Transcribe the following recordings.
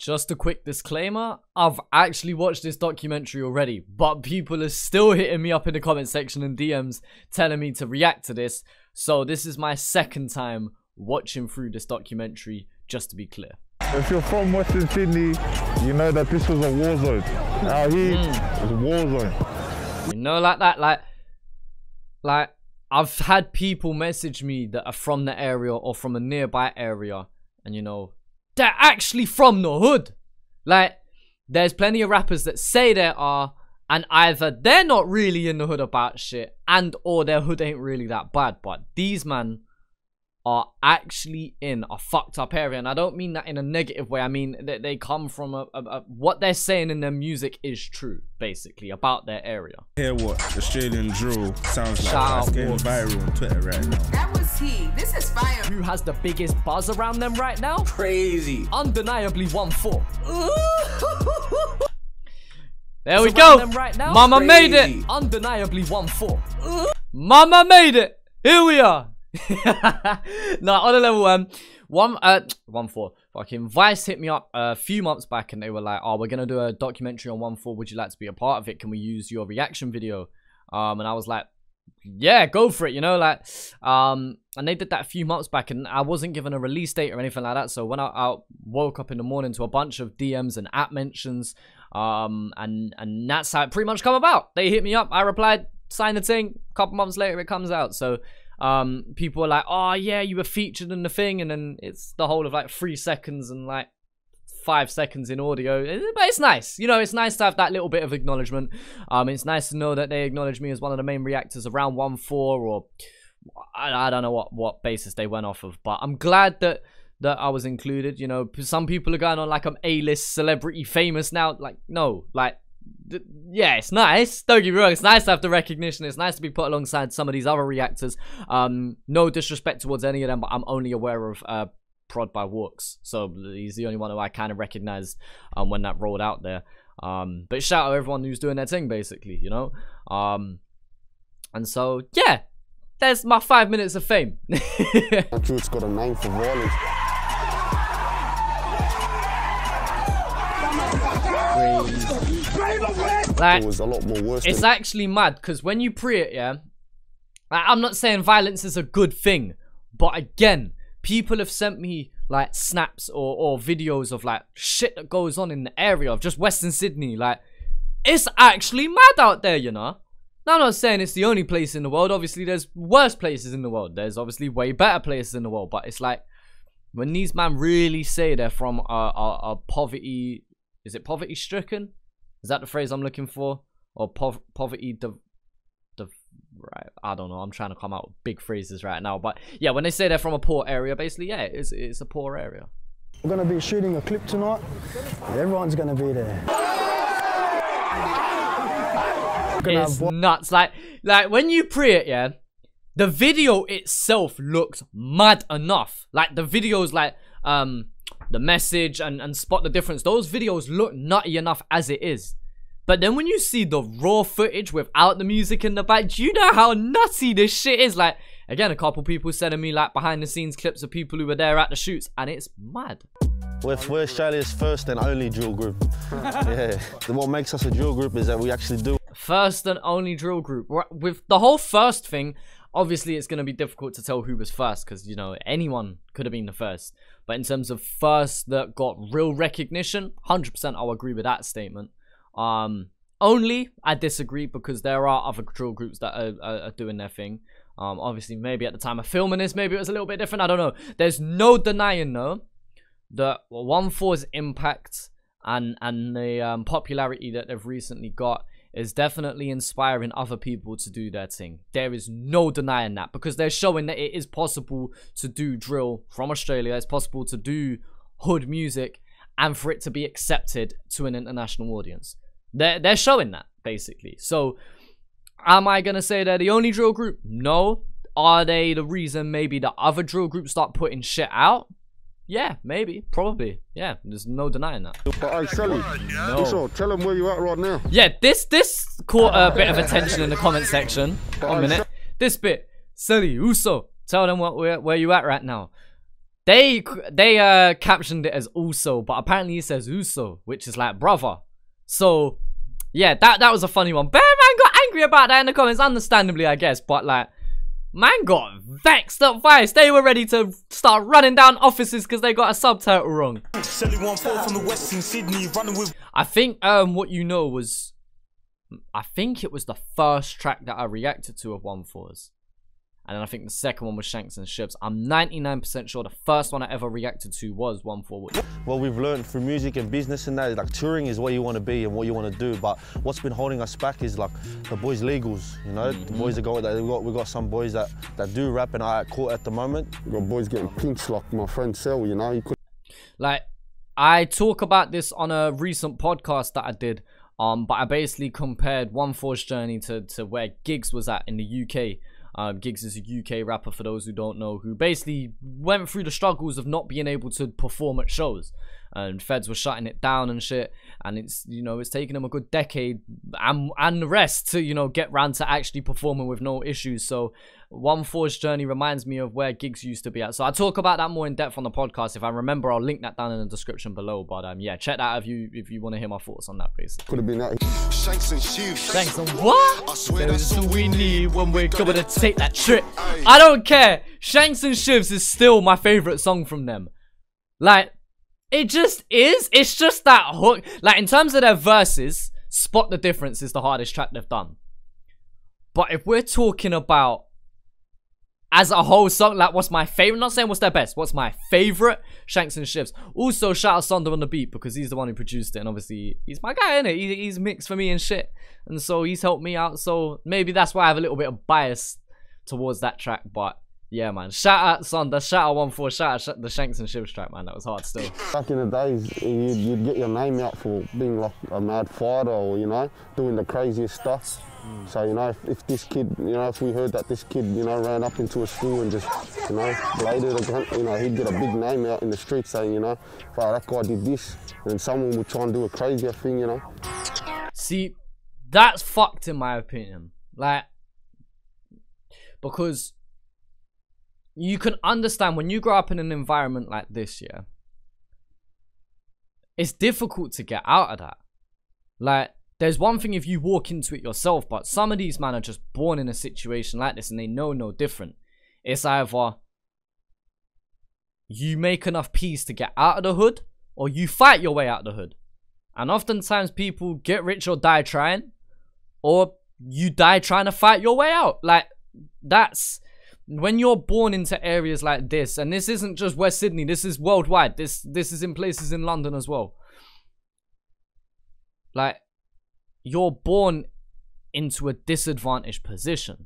Just a quick disclaimer, I've actually watched this documentary already, but people are still hitting me up in the comment section and DMs telling me to react to this. So this is my second time watching through this documentary, just to be clear. If you're from Western Sydney, you know that this was a war zone. Out here, it's a war zone. You know, like that, like I've had people message me that are from the area or from a nearby area, and you know, they're actually from the hood. Like, there's plenty of rappers that say they are, and either they're not really in the hood about shit, and or their hood ain't really that bad. But these man are actually in a fucked up area, and I don't mean that in a negative way. I mean that they come from what they're saying in their music is true, basically, about their area. Hear what Australian drill sounds like. That's getting viral on Twitter right now. That was he. This is fire. Who has the biggest buzz around them right now? Crazy. Undeniably 1-4. There we go. Right now? Mama made it. Undeniably 1-4. Mama made it. Here we are. No, on a level 1-4. Fucking Vice hit me up a few months back, and they were like, "Oh, we're gonna do a documentary on 1-4. Would you like to be a part of it? Can we use your reaction video?" And I was like, "Yeah, go for it." You know, like, and they did that a few months back, and I wasn't given a release date or anything like that. So when I woke up in the morning to a bunch of DMs and app mentions, and that's how it pretty much come about. They hit me up, I replied, signed the thing. A couple months later, it comes out. So people were like, "Oh yeah, you were featured in the thing," and then it's the whole of like 3 seconds and like 5 seconds in audio. But it's nice, you know, it's nice to have that little bit of acknowledgement. It's nice to know that they acknowledge me as one of the main reactors around 1-4, or I don't know what basis they went off of, but I'm glad that I was included. You know, some people are going on like I'm A-list celebrity famous now. Like, no, like, yeah, it's nice, don't get me wrong, it's nice to have the recognition, it's nice to be put alongside some of these other reactors. No disrespect towards any of them, but I'm only aware of Prod by Walks, so he's the only one who I kind of recognized when that rolled out there. But shout out everyone who's doing their thing, basically, you know. And so yeah, there's my 5 minutes of fame. Truth's got a name for violence. Like, it was a lot more worse. It's actually mad, because when you pre it, yeah, like, I'm not saying violence is a good thing, but again, people have sent me like snaps or videos of like shit that goes on in the area of just Western Sydney. Like, it's actually mad out there, you know. Now, I'm not saying it's the only place in the world. Obviously, there's worse places in the world. There's obviously way better places in the world, but it's like, when these man really say they're from a poverty, is it poverty stricken? Is that the phrase I'm looking for? Or poverty right, I don't know, I'm trying to come out with big phrases right now, but yeah, when they say they're from a poor area, basically, yeah, it's a poor area. We're gonna be shooting a clip tonight. Everyone's gonna be there. It's nuts. Like when you pre it, yeah, the video itself looks mad enough. Like, the videos, like the message and Spot the Difference, those videos look nutty enough as it is. But then when you see the raw footage without the music in the back, do you know how nutty this shit is? Like, again, a couple people sending me like behind the scenes clips of people who were there at the shoots, and it's mad. We're Australia's first and only drill group. Yeah, what makes us a drill group is that we actually do first and only drill group. With the whole first thing, obviously it's going to be difficult to tell who was first, because, you know, anyone could have been the first. But in terms of first that got real recognition, 100% I'll agree with that statement. Only I disagree, because there are other drill groups that are doing their thing. Obviously, maybe at the time of filming this, maybe it was a little bit different, I don't know. There's no denying though that 1-4's impact and the popularity that they've recently got is definitely inspiring other people to do their thing. There is no denying that, because they're showing that it is possible to do drill from Australia. It's possible to do hood music and for it to be accepted to an international audience. They're showing that, basically. So, am I going to say they're the only drill group? No. Are they the reason maybe the other drill groups start putting shit out? Yeah, maybe, probably. Yeah, there's no denying that. But hey, Sally, no. Tell them where you at right now. Yeah, this caught a bit of attention in the comment section. One minute. This bit, Sally, Uso, tell them where you at right now. They captioned it as also, but apparently it says Uso, which is like brother. So yeah, that was a funny one. Bear Man got angry about that in the comments, understandably, I guess. But like, man got vexed at Vice. They were ready to start running down offices because they got a subtitle wrong. I think what you know was, I think it was the first track that I reacted to of ONEFOUR's. And then I think the second one was Shanks and Ships. I'm 99% sure the first one I ever reacted to was ONEFOUR. What we've learned through music and business and that, like touring is what you want to be and what you want to do. But what's been holding us back is like the boys' legals. You know, the boys that go. We got some boys that do rap and are at court at the moment. We got boys getting pinched like my friend Sel. You know, he could. Like, I talk about this on a recent podcast that I did. But I basically compared ONEFOUR's journey to where Giggs was at in the UK. Giggs is a UK rapper, for those who don't know, who basically went through the struggles of not being able to perform at shows, and feds were shutting it down and shit, and it's, you know, it's taken him a good decade and the rest to, you know, get round to actually performing with no issues. So ONEFOUR's journey reminds me of where Giggs used to be at. So I talk about that more in depth on the podcast. If I remember, I'll link that down in the description below. But yeah, check that out if you want to hear my thoughts on that, basically. Could have been that. Shanks and Shoes. Shanks and what? That's what we need when we're going to take that trip. I don't care. Shanks and Shivs is still my favorite song from them. Like, it just is. It's just that hook. Like, in terms of their verses, Spot the Difference is the hardest track they've done. But if we're talking about as a whole song, like, what's my favorite? Not saying what's their best. What's my favorite? Shanks and Shivs. Also, shout out Sonder on the beat, because he's the one who produced it, and obviously he's my guy, innit? He's mixed for me and shit, and so he's helped me out. So maybe that's why I have a little bit of bias towards that track. But yeah, man, shout out Sonder, shout out ONEFOUR, shout out the Shanks and Shivs track, man. That was hard still. Back in the days, you'd get your name out for being like a mad fighter, or, you know, doing the craziest stuff. So, you know, if this kid, you know, if we heard that this kid, you know, ran up into a school and just, you know, bladed a gun, you know, he'd get a big name out in the street saying, you know, wow, that guy did this, and then someone would try and do a crazier thing, you know. See, that's fucked in my opinion. Like, because you can understand when you grow up in an environment like this, yeah, it's difficult to get out of that. Like, there's one thing if you walk into it yourself, but some of these men are just born in a situation like this and they know no different. It's either you make enough peace to get out of the hood, or you fight your way out of the hood. And oftentimes people get rich or die trying, or you die trying to fight your way out. Like, that's when you're born into areas like this, and this isn't just West Sydney, this is worldwide. This is in places in London as well. Like, you're born into a disadvantaged position.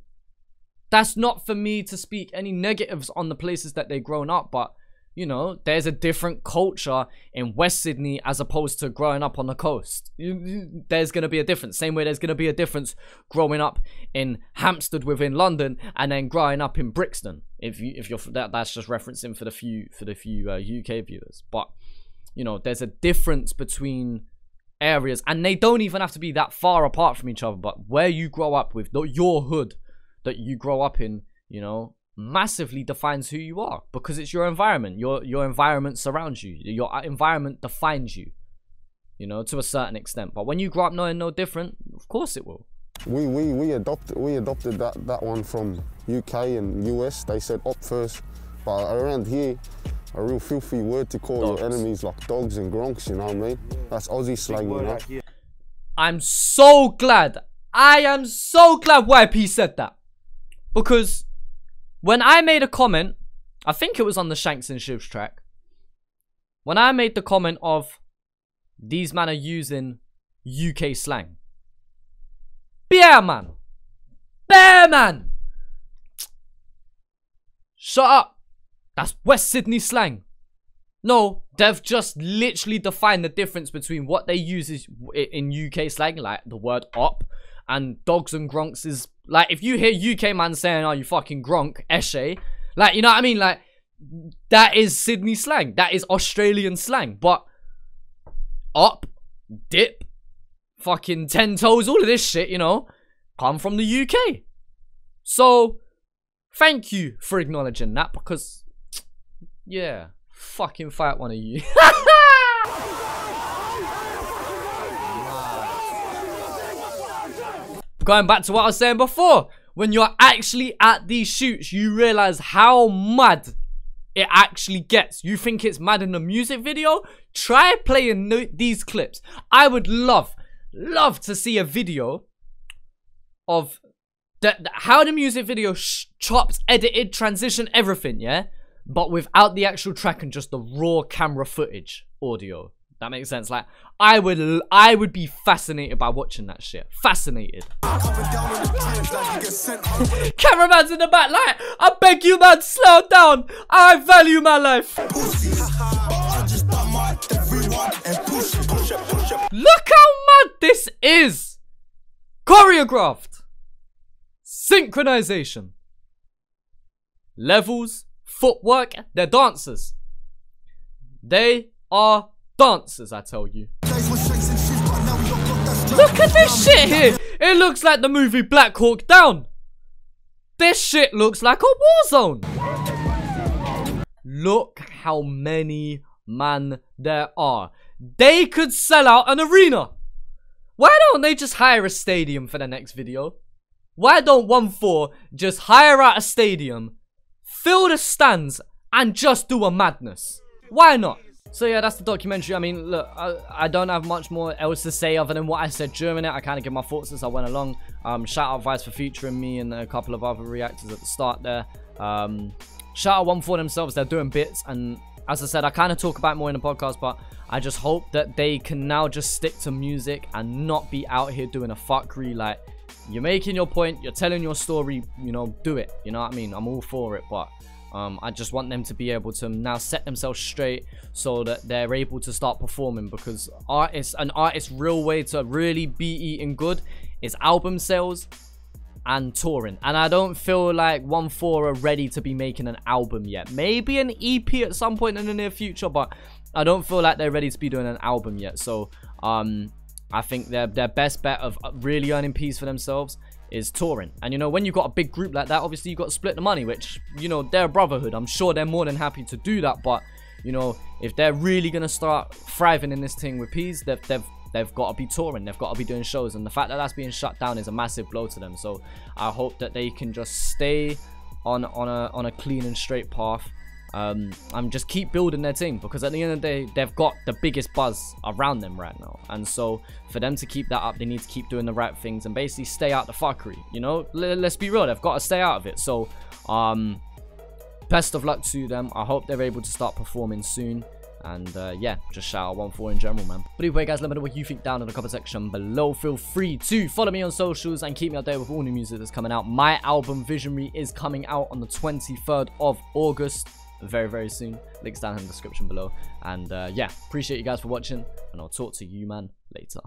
That's not for me to speak any negatives on the places that they've grown up, but, you know, there's a different culture in West Sydney as opposed to growing up on the coast. There's going to be a difference. Same way there's going to be a difference growing up in Hampstead within London and then growing up in Brixton. If you're that's just referencing for the few UK viewers. But, you know, there's a difference between areas, and they don't even have to be that far apart from each other, but where you grow up with, your hood that you grow up in, you know, massively defines who you are, because it's your environment. Your environment surrounds you. Your environment defines you, you know, to a certain extent. But when you grow up knowing no different, of course it will. We adopted that one from UK and US. They said op first, but around here, a real filthy word to call your enemies like dogs and gronks, you know what I mean? That's Aussie slang, you know? I'm so glad. I am so glad YP said that. Because when I made a comment, I think it was on the Shanks and Shivs track, when I made the comment of these men are using UK slang. Bear man. Bear man. Shut up. That's West Sydney slang. No, they've just literally defined the difference between what they use in UK slang, like the word op, and dogs and gronks is, like, if you hear UK man saying, oh, you fucking gronk, eshe, like, you know what I mean? Like, that is Sydney slang. That is Australian slang. But op, dip, fucking 10 toes, all of this shit, you know, come from the UK. So, thank you for acknowledging that, because Yeah. Fucking fight one of you. Going back to what I was saying before. When you're actually at these shoots, you realize how mad it actually gets. You think it's mad in the music video? Try playing these clips. I would love to see a video of how the music video chops, edited, transition, everything, yeah? But without the actual track and just the raw camera footage audio. That makes sense. Like, I would be fascinated by watching that shit. Fascinated. Cameraman's in the back, like, I beg you, man, slow down. I value my life. Look how mad this is. Choreographed. Synchronization. Levels. Footwork. They're dancers. They are dancers, I tell you. Look at this shit here. It looks like the movie Black Hawk Down. This shit looks like a war zone. Look how many man there are. They could sell out an arena. Why don't they just hire a stadium for the next video? Why don't ONEFOUR just hire out a stadium, fill the stands, and just do a madness? Why not? So yeah, that's the documentary. I mean, look, I don't have much more else to say other than what I said during it. I kind of give my thoughts as I went along. Shout out Vice for featuring me and a couple of other reactors at the start there. Shout out ONEFOUR themselves. They're doing bits, and as I said, I kind of talk about it more in the podcast, but I just hope that they can now just stick to music and not be out here doing a fuckery. Like, you're making your point, you're telling your story, you know, do it. You know what I mean? I'm all for it, but I just want them to be able to now set themselves straight so that they're able to start performing, because an artist's real way to really be eating good is album sales and touring. And I don't feel like ONEFOUR are ready to be making an album yet. Maybe an EP at some point in the near future, but I don't feel like they're ready to be doing an album yet. So I think their best bet of really earning peace for themselves is touring. And you know, when you've got a big group like that, obviously you've got to split the money, which, you know, they're a brotherhood. I'm sure they're more than happy to do that, but you know, if they're really gonna start thriving in this thing with peace, they've got to be touring, they've got to be doing shows, and the fact that that's being shut down is a massive blow to them. So I hope that they can just stay on a clean and straight path, and just keep building their team, because at the end of the day, they've got the biggest buzz around them right now. And so for them to keep that up, they need to keep doing the right things and basically stay out the fuckery. You know, let's be real, they've got to stay out of it. So best of luck to them. I hope they're able to start performing soon. And yeah, just shout out ONEFOUR in general, man. But anyway, guys, let me know what you think down in the comment section below. Feel free to follow me on socials and keep me updated with all new music that's coming out. My album Visionary is coming out on the 23rd of August. Very, very soon. Links down in the description below. And yeah, appreciate you guys for watching, and I'll talk to you, man, later.